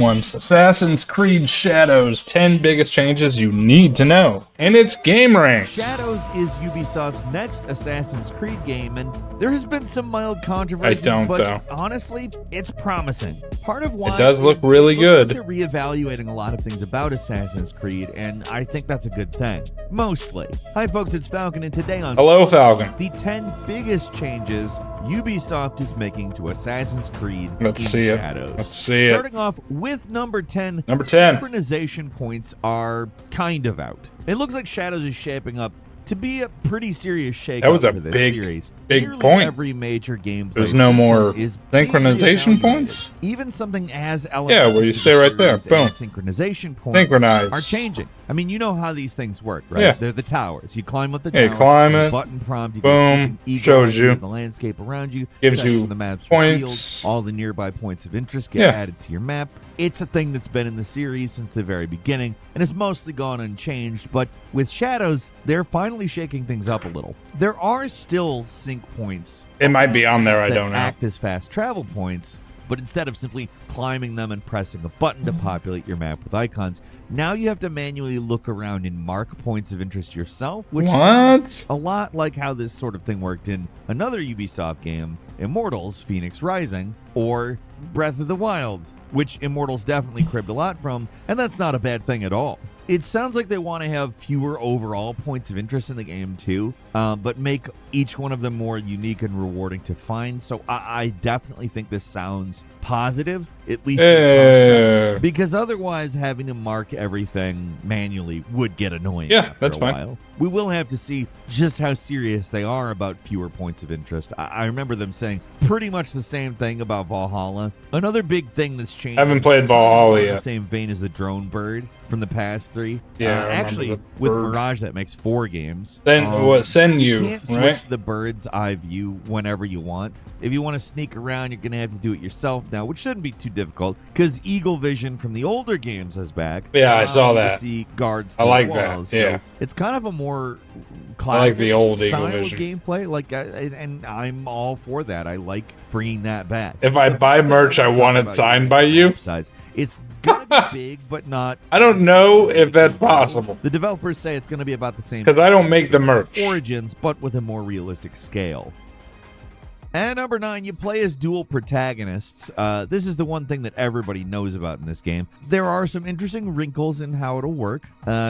Once Assassin's Creed Shadows 10 biggest changes you need to know. And it's Game Ranks. Shadows is Ubisoft's next Assassin's Creed game, and there has been some mild controversy. But honestly, it's promising. Part of why it does look really good. They're reevaluating a lot of things about Assassin's Creed, and I think that's a good thing. Mostly. Hi folks, it's Falcon, and today on Hello Falcon. The 10 biggest changes Ubisoft is making to Assassin's Creed Let's see Shadows. it. Let's see Starting off with number 10. Number 10. Synchronization points are kind of out. It looks like Shadows is shaping up to be a pretty serious shake-up That was a for this big, series. big Nearly point. Every major game There's no more synchronization points? Even something as Yeah, where you stay right there. Boom. Synchronization points Synchronize. are changing. I mean, you know how these things work, right? Yeah. They're the towers. You climb up the Yeah, tower. climb it. Button prompt. You Boom. Shows you. the landscape around you. Gives you the map's points. Revealed, all the nearby points of interest get added to your map. It's a thing that's been in the series since the very beginning, and it's mostly gone unchanged. But with Shadows, they're finally shaking things up a little. There are still sync points. It might be on there, I don't know. Act as fast travel points, but instead of simply climbing them and pressing a button to populate your map with icons, now you have to manually look around and mark points of interest yourself, which sounds a lot like how this sort of thing worked in another Ubisoft game, Immortals: Phoenix Rising, or Breath of the Wild, which Immortals definitely cribbed a lot from, and that's not a bad thing at all. It sounds like they want to have fewer overall points of interest in the game too, but make each one of them more unique and rewarding to find. So I definitely think this sounds positive, at least in concept, because otherwise having to mark everything manually would get annoying after a while. We will have to see just how serious they are about fewer points of interest. I remember them saying pretty much the same thing about Valhalla. Another big thing that's changed. I haven't played Valhalla yet. The same vein as the drone bird from the past 3. Yeah, actually, with Mirage, that makes 4 games. Then what? Send you can't switch the bird's eye view whenever you want. If you want to sneak around, you're gonna have to do it yourself now, which shouldn't be too difficult because Eagle Vision from the older games is back. Yeah, I saw that. See guards. I like walls, that. Yeah, so it's kind of a more classic I like the old Eagle style Vision gameplay. And I'm all for that. I like bringing that back. If I buy merch, I want it signed by you. It's gonna be big, but not. I don't know if that's possible. The developers say it's gonna be about the same. Because I don't make the merch. Origins, but with a more realistic scale. And number 9, you play as dual protagonists. This is the one thing that everybody knows about in this game. There are some interesting wrinkles in how it'll work,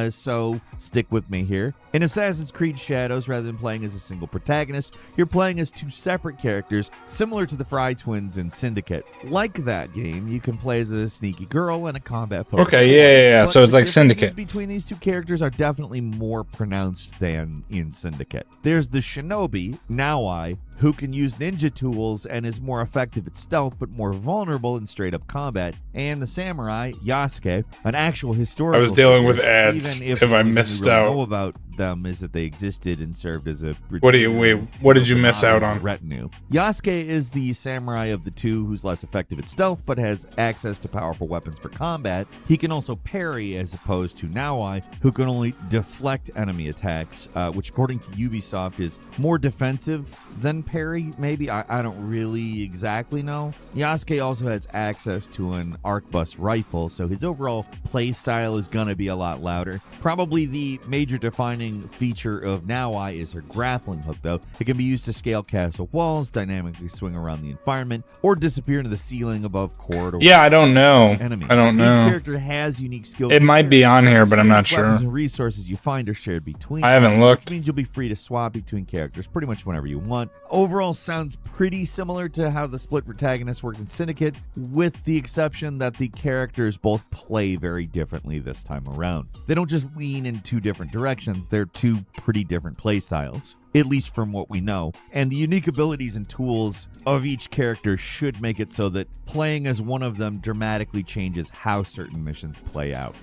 so stick with me here. In Assassin's Creed Shadows, rather than playing as a single protagonist, you're playing as 2 separate characters, similar to the Fry twins in Syndicate. Like that game, you can play as a sneaky girl and a combat focus. Okay, yeah. So it's like Syndicate. Between these 2 characters are definitely more pronounced than in Syndicate. There's the shinobi, Naoi, who can use ninja tools and is more effective at stealth but more vulnerable in straight-up combat, and the samurai, Yasuke, an actual historical. I was dealing with ads. Even if I missed out. Know about them is that they existed and served as a. What did you miss out on? Retinue. Yasuke is the samurai of the 2 who's less effective at stealth but has access to powerful weapons for combat. He can also parry as opposed to Naoi, who can only deflect enemy attacks, which according to Ubisoft is more defensive than parry. Maybe I don't really exactly know. Yasuke also has access to an arquebus rifle, so his overall play style is gonna be a lot louder. Probably the major defining feature of Naoi is her grappling hook, though. It can be used to scale castle walls, dynamically swing around the environment, or disappear into the ceiling above corridors. Yeah, I don't know. Enemies. I don't know. Each character has unique skills. It might be on here, but I'm not sure. Weapons and resources you find are shared between. I haven't looked. Which means you'll be free to swap between characters pretty much whenever you want. Overall, sounds pretty similar to how the split protagonists worked in Syndicate, with the exception that the characters both play very differently this time around. They don't just lean in 2 different directions, they're 2 pretty different play styles, at least from what we know. And the unique abilities and tools of each character should make it so that playing as one of them dramatically changes how certain missions play out.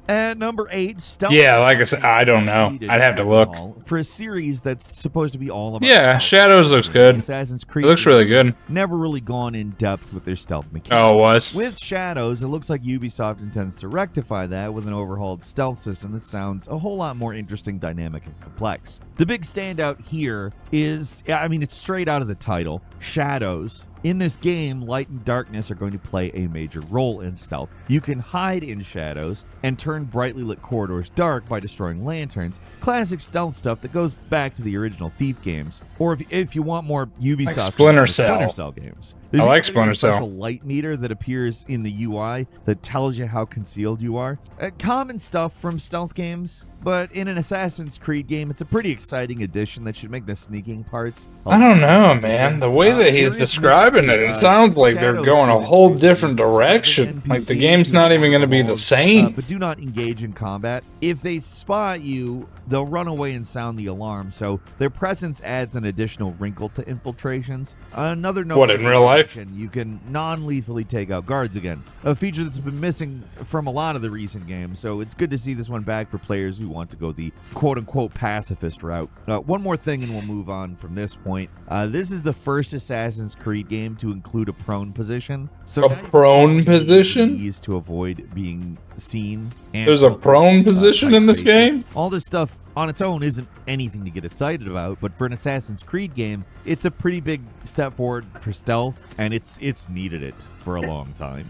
At number 8, Stealth. Yeah, like I said, I don't know. I'd have to look. For a series that's supposed to be all about. Yeah, Shadows looks good. Assassin's Creed. It looks really good. Never really gone in depth with their stealth mechanics. Oh, it was? With Shadows, it looks like Ubisoft intends to rectify that with an overhauled stealth system that sounds a whole lot more interesting, dynamic, and complex. The big standout here is, I mean, it's straight out of the title, Shadows. In this game, light and darkness are going to play a major role in stealth. You can hide in shadows and turn brightly lit corridors dark by destroying lanterns. Classic stealth stuff that goes back to the original Thief games. Or if you want more Ubisoft Like Splinter Splinter Cell. Cell games. I like Splinter a special Cell. light meter that appears in the UI that tells you how concealed you are. Common stuff from stealth games, but in an Assassin's Creed game, it's a pretty exciting addition that should make the sneaking parts. I don't know, man. The way that he's describing it, it sounds like they're going a whole different direction. Like the game's not even going to be the same. But do not engage in combat. If they spot you, they'll run away and sound the alarm, so their presence adds an additional wrinkle to infiltrations. Another note: What, in real life? you can non-lethally take out guards again, a feature that's been missing from a lot of the recent games, so it's good to see this one back for players who want to go the quote-unquote pacifist route. One more thing and we'll move on from this point. This is the first Assassin's Creed game to include a prone position. So A prone position? to avoid being seen. And There's a prone position in this game? All this stuff on its own isn't anything to get excited about, but for an Assassin's Creed game, it's a pretty big step forward for stealth, and it's needed it for a long time.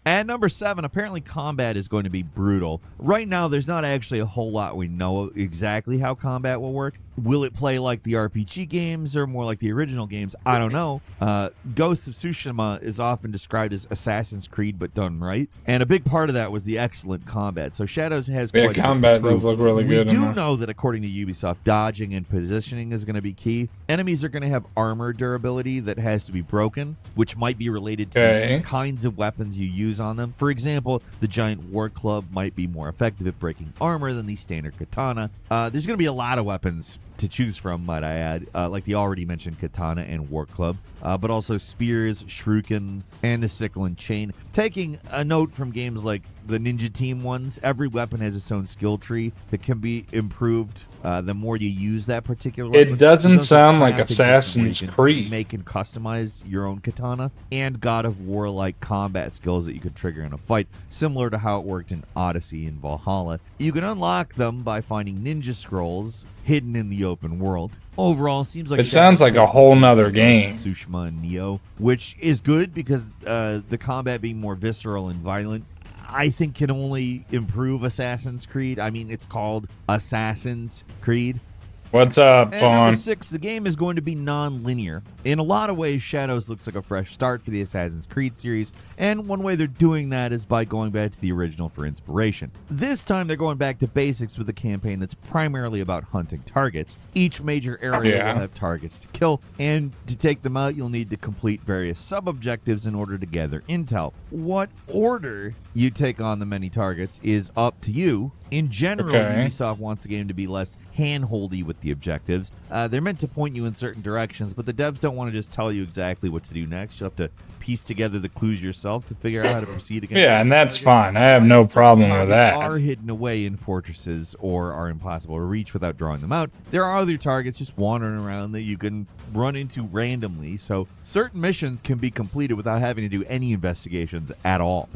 At number 7, apparently combat is going to be brutal. Right now, there's not actually a whole lot we know exactly how combat will work. Will it play like the RPG games or more like the original games? I don't know. Ghost of Tsushima is often described as Assassin's Creed, but done right. And a big part of that was the excellent combat. So Shadows has quite a bit to combat prove. does look really good. We do know that according to Ubisoft, dodging and positioning is going to be key. Enemies are going to have armor durability that has to be broken, which might be related to the kinds of weapons you use on them. For example, the giant war club might be more effective at breaking armor than the standard katana. There's going to be a lot of weapons to choose from, might I add, like the already mentioned katana and war club, but also spears, shuriken, and the sickle and chain. Taking a note from games like the Ninja Team ones, every weapon has its own skill tree that can be improved the more you use that particular weapon. It doesn't There's also sound like crafting system where Assassin's you can Creed. Make and customize your own katana, and God of War-like combat skills that you could trigger in a fight, similar to how it worked in Odyssey and Valhalla. You can unlock them by finding ninja scrolls hidden in the open world. Overall, seems like It sounds like a whole nother game. Tsushima and Neo, which is good because the combat being more visceral and violent, I think can only improve Assassin's Creed. I mean, it's called Assassin's Creed. What's up, And Vaughn? number 6, the game is going to be non-linear. In a lot of ways, Shadows looks like a fresh start for the Assassin's Creed series, and one way they're doing that is by going back to the original for inspiration. This time, they're going back to basics with a campaign that's primarily about hunting targets. Each major area will have targets to kill, and to take them out, you'll need to complete various sub-objectives in order to gather intel. What order you take on the many targets is up to you. In general, Ubisoft wants the game to be less hand-holdy with the objectives. They're meant to point you in certain directions, but the devs don't want to just tell you exactly what to do next. You'll have to piece together the clues yourself to figure out how to proceed against Yeah, and that's fine. I have no problem with that. Are hidden away in fortresses or are impossible to reach without drawing them out. There are other targets just wandering around that you can run into randomly, so certain missions can be completed without having to do any investigations at all.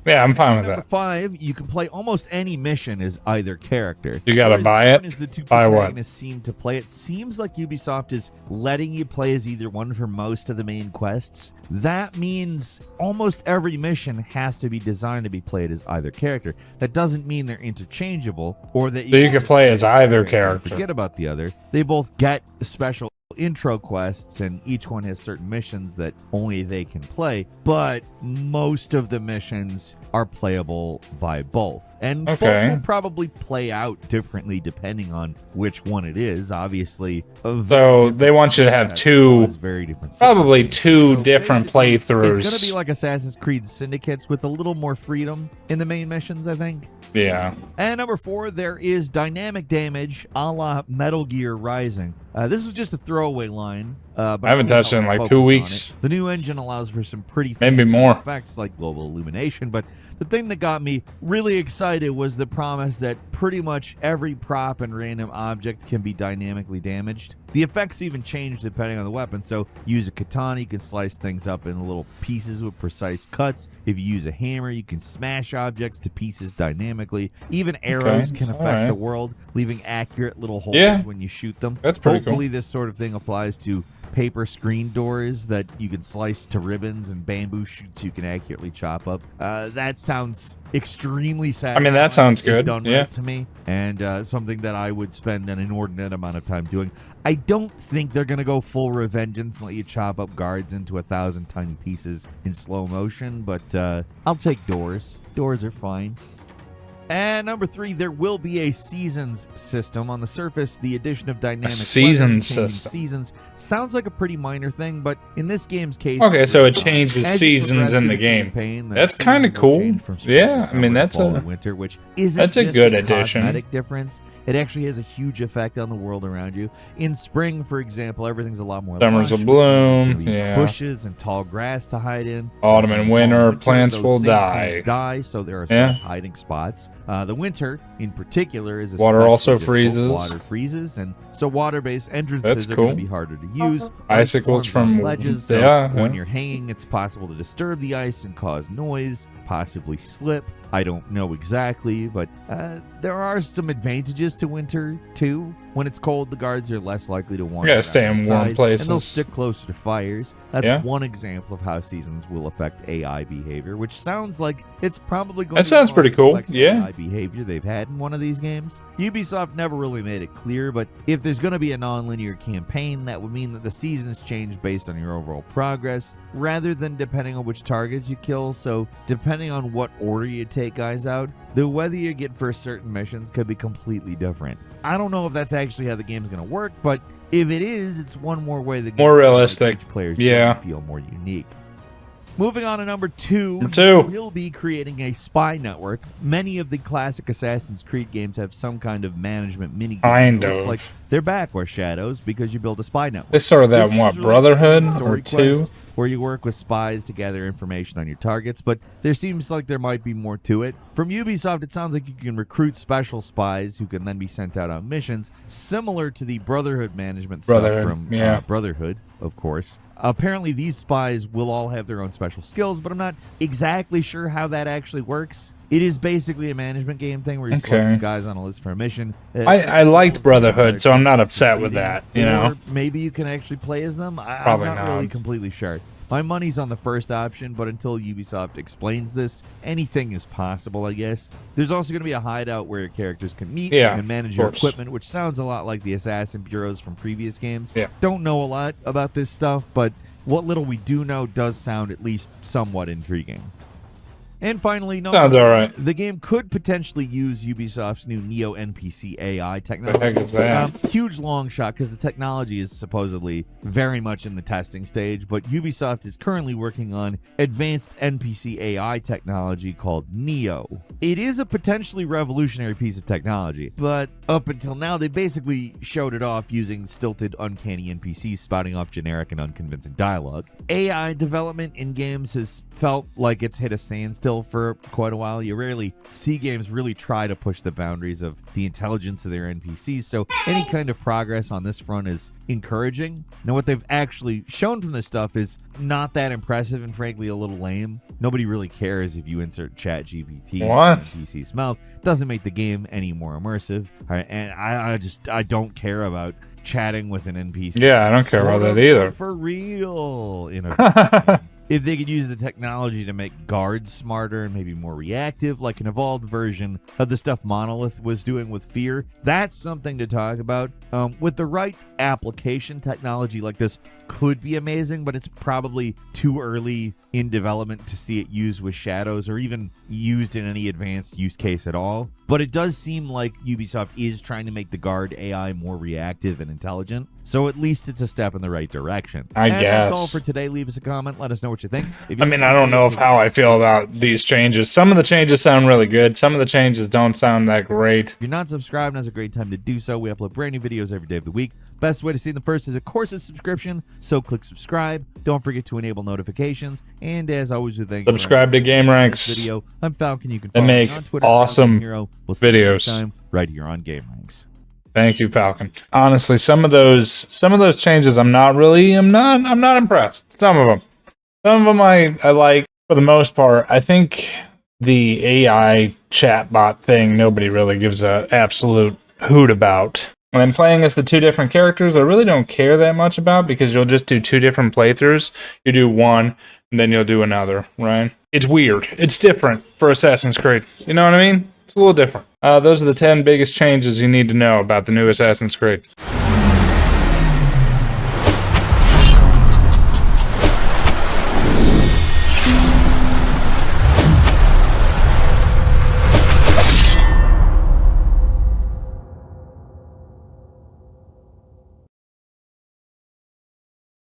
Yeah, I'm fine with Number that. 5, you can play almost any mission as either character. You gotta For as buy fun it? As the two Buy what? protagonists seem to play, it seems like Ubisoft is letting you play as either one for most of the main quests. That means almost every mission has to be designed to be played as either character. That doesn't mean they're interchangeable or that So you can play as either character. forget about the other. They both get special intro quests, and each one has certain missions that only they can play, but most of the missions are playable by both, and both will probably play out differently depending on which one it is. Obviously, so they want you to have very different probably two different playthroughs. It's going to be like Assassin's Creed Syndicates with a little more freedom in the main missions, I think. Yeah. And number 4, there is dynamic damage a la Metal Gear Rising. This was just a throwaway line. But I haven't touched it in like 2 weeks. The new engine allows for some pretty maybe fancy more effects like global illumination, but the thing that got me really excited was the promise that pretty much every prop and random object can be dynamically damaged. The effects even change depending on the weapon, so use a katana, you can slice things up in little pieces with precise cuts. If you use a hammer, you can smash objects to pieces dynamically. Even arrows can affect the world, leaving accurate little holes when you shoot them. That's pretty Hopefully this sort of thing applies to paper screen doors that you can slice to ribbons and bamboo shoots you can accurately chop up. That sounds extremely satisfying. I mean, that sounds if good. done Yeah. right to me, and something that I would spend an inordinate amount of time doing. I don't think they're going to go full Revengeance and let you chop up guards into 1,000 tiny pieces in slow motion, but I'll take doors. Doors are fine. And number 3, there will be a seasons system. On the surface, the addition of dynamic seasons weather, changing system. seasons sounds like a pretty minor thing, but in this game's case, Okay, so it as changes you seasons progress in through the game. campaign, the That's kinda seasons will cool. change from spring Yeah, to I mean, summer, that's fall a- to winter, which isn't that's a just good a addition. cosmetic difference. It actually has a huge effect on the world around you. In spring, for example, everything's a lot more Summers lush, will which means there's bloom, gonna be yeah. bushes and tall grass to hide in. Autumn and In fall winter, winter, plants those will same die. plants die, so there are Yeah. less hiding spots. The winter, in particular, is Water especially also difficult. freezes. Water freezes, and so water-based entrances That's are going cool. to be harder to use. Icicles Ice forms on from- ledges, so yeah, when yeah. you're hanging, it's possible to disturb the ice and cause noise, possibly slip. I don't know exactly, but there are some advantages to winter too. When it's cold, the guards are less likely to wander You gotta stay around in warm outside, places. and they'll stick closer to fires. That's Yeah. one example of how seasons will affect AI behavior, which sounds like it's probably going That to sounds be the pretty most cool, complex yeah. AI behavior they've had in one of these games. Ubisoft never really made it clear, but if there's going to be a non-linear campaign, that would mean that the seasons change based on your overall progress, rather than depending on which targets you kill. So depending on what order you take guys out, the weather you get for certain missions could be completely different. I don't know if that's actually how the game's going to work, but if it is, it's one more way the game More can make realistic. each player's Yeah. journey feel more unique. Moving on to number 2, Number 2. we'll be creating a spy network. Many of the classic Assassin's Creed games have some kind of management mini. Kind It looks of. like they're back where Shadows because you build a spy network. They started that This in what, seems really like a Brotherhood story or 2? quest where you work with spies to gather information on your targets, but there seems like there might be more to it. From Ubisoft, it sounds like you can recruit special spies who can then be sent out on missions similar to the Brotherhood management stuff Brotherhood, from yeah. Brotherhood, of course. Apparently, these spies will all have their own special skills, but I'm not exactly sure how that actually works. It is basically a management game thing where you select Okay. some guys on a list for a mission. I liked Brotherhood, so I'm not upset with that, you know? Or maybe you can actually play as them. Probably I'm not really not. completely sure. My money's on the first option, but until Ubisoft explains this, anything is possible, I guess. There's also going to be a hideout where your characters can meet Yeah, and manage of your course. equipment, which sounds a lot like the Assassin Bureaus from previous games. Yeah. Don't know a lot about this stuff, but what little we do know does sound at least somewhat intriguing. And finally, Sounds alright. the game could potentially use Ubisoft's new Neo NPC AI The technology. heck is that? Huge long shot because the technology is supposedly very much in the testing stage, but Ubisoft is currently working on advanced NPC AI technology called Neo. It is a potentially revolutionary piece of technology, but up until now, they basically showed it off using stilted, uncanny NPCs spouting off generic and unconvincing dialogue. AI development in games has felt like it's hit a standstill for quite a while. You rarely see games really try to push the boundaries of the intelligence of their NPCs, so any kind of progress on this front is encouraging. Now, what they've actually shown from this stuff is not that impressive and frankly a little lame. Nobody really cares if you insert ChatGPT What? in the NPC's mouth. Doesn't make the game any more immersive. All right, and I don't care about chatting with an NPC. Yeah, I don't care about that either. For real. If they could use the technology to make guards smarter and maybe more reactive, like an evolved version of the stuff Monolith was doing with Fear, that's something to talk about. With the right application, technology like this could be amazing, but it's probably too early in development to see it used with Shadows or even used in any advanced use case at all. But it does seem like Ubisoft is trying to make the guard AI more reactive and intelligent, so at least it's a step in the right direction. I and guess. that's all for today. Leave us a comment. Let us know what you think. If I mean, I don't know how I feel about these changes. Some of the changes sound really good. Some of the changes don't sound that great. If you're not subscribed, now's a great time to do so. We upload brand new videos every day of the week. Best way to see them first is, of course, a subscription. So click subscribe. Don't forget to enable notifications. And as always, we thank you for Subscribe to Game this Ranks. video. I'm Falcon. You can They follow me make on Twitter. awesome Hero. We'll see you next videos. time right here on Game Ranks. Thank you, Falcon. Honestly, some of those changes, I'm not impressed. Some of them I like for the most part. I think the AI chatbot thing, nobody really gives a absolute hoot about. And then playing as the two different characters, I really don't care that much about because you'll just do two different playthroughs. You do one, and then you'll do another, right? It's weird. It's different for Assassin's Creed. You know what I mean? It's a little different. Those are the 10 biggest changes you need to know about the new Assassin's Creed.